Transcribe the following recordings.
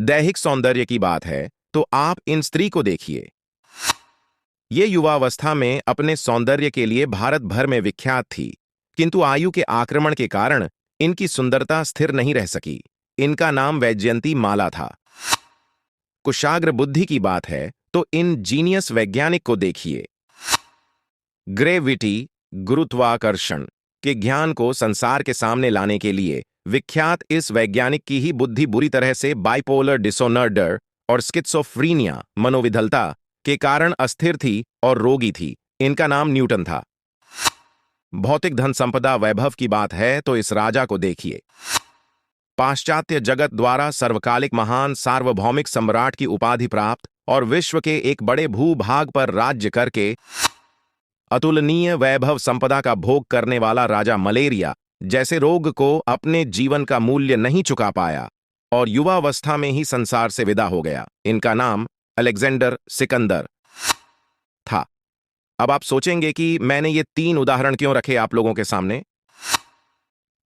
दैहिक सौंदर्य की बात है तो आप इन स्त्री को देखिए। ये युवावस्था में अपने सौंदर्य के लिए भारत भर में विख्यात थी, किंतु आयु के आक्रमण के कारण इनकी सुंदरता स्थिर नहीं रह सकी। इनका नाम वैजयंती माला था। कुशाग्र बुद्धि की बात है तो इन जीनियस वैज्ञानिक को देखिए। ग्रेविटी, गुरुत्वाकर्षण के ज्ञान को संसार के सामने लाने के लिए विख्यात इस वैज्ञानिक की ही बुद्धि बुरी तरह से बाइपोलर डिसऑर्डर और स्किज़ोफ्रीनिया मनोविधलता के कारण अस्थिर थी और रोगी थी। इनका नाम न्यूटन था। भौतिक धन संपदा वैभव की बात है तो इस राजा को देखिए। पाश्चात्य जगत द्वारा सर्वकालिक महान सार्वभौमिक सम्राट की उपाधि प्राप्त और विश्व के एक बड़े भूभाग पर राज्य करके अतुलनीय वैभव संपदा का भोग करने वाला राजा मलेरिया जैसे रोग को अपने जीवन का मूल्य नहीं चुका पाया और युवावस्था में ही संसार से विदा हो गया। इनका नाम अलेक्जेंडर सिकंदर था। अब आप सोचेंगे कि मैंने ये 3 उदाहरण क्यों रखे आप लोगों के सामने।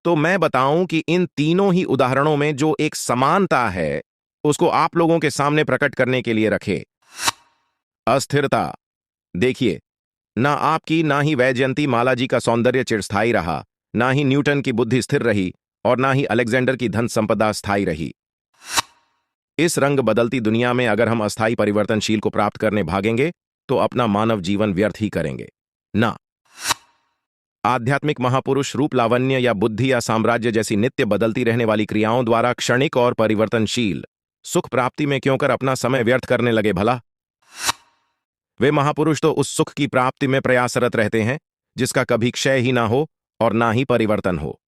तो मैं बताऊं कि इन तीनों ही उदाहरणों में जो एक समानता है उसको आप लोगों के सामने प्रकट करने के लिए रखे। अस्थिरता। देखिए, ना आपकी ना ही वैजयंती माला जी का सौंदर्य चिरस्थायी रहा, ना ही न्यूटन की बुद्धि स्थिर रही और ना ही अलेक्जेंडर की धन संपदा स्थायी रही। इस रंग बदलती दुनिया में अगर हम अस्थायी परिवर्तनशील को प्राप्त करने भागेंगे तो अपना मानव जीवन व्यर्थ ही करेंगे ना। आध्यात्मिक महापुरुष रूप लावण्य या बुद्धि या साम्राज्य जैसी नित्य बदलती रहने वाली क्रियाओं द्वारा क्षणिक और परिवर्तनशील सुख प्राप्ति में क्यों कर अपना समय व्यर्थ करने लगे भला। वे महापुरुष तो उस सुख की प्राप्ति में प्रयासरत रहते हैं जिसका कभी क्षय ही ना हो और ना ही परिवर्तन हो।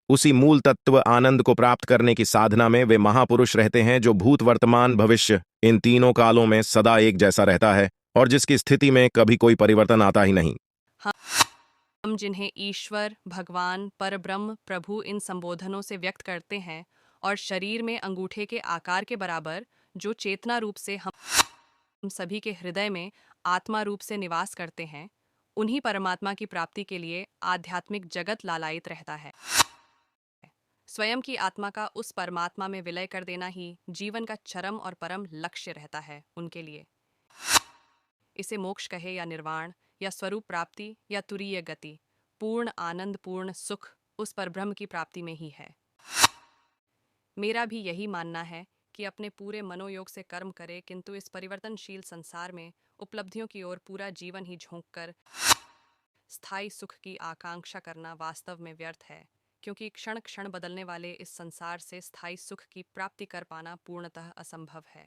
उसी मूल तत्व आनंद को प्राप्त करने की साधना में वे महापुरुष रहते हैं जो भूत वर्तमान भविष्य इन तीनों कालों में सदा एक जैसा रहता है और जिसकी स्थिति में कभी कोई परिवर्तन आता ही नहीं। हम जिन्हें ईश्वर, भगवान, परब्रह्म, प्रभु इन संबोधनों से व्यक्त करते हैं और शरीर में अंगूठे के आकार के बराबर जो चेतना रूप से हम सभी के हृदय में आत्मा रूप से निवास करते हैं, उन्हीं परमात्मा की प्राप्ति के लिए आध्यात्मिक जगत लालायित रहता है। स्वयं की आत्मा का उस परमात्मा में विलय कर देना ही जीवन का चरम और परम लक्ष्य रहता है उनके लिए। इसे मोक्ष कहे या निर्वाण या स्वरूप प्राप्ति या तुरीय गति, पूर्ण आनंद, पूर्ण सुख उस परब्रह्म की प्राप्ति में ही है। मेरा भी यही मानना है कि अपने पूरे मनोयोग से कर्म करे, किंतु इस परिवर्तनशील संसार में उपलब्धियों की ओर पूरा जीवन ही झोंककर स्थायी सुख की आकांक्षा करना वास्तव में व्यर्थ है, क्योंकि क्षण क्षण बदलने वाले इस संसार से स्थायी सुख की प्राप्ति कर पाना पूर्णतः असंभव है।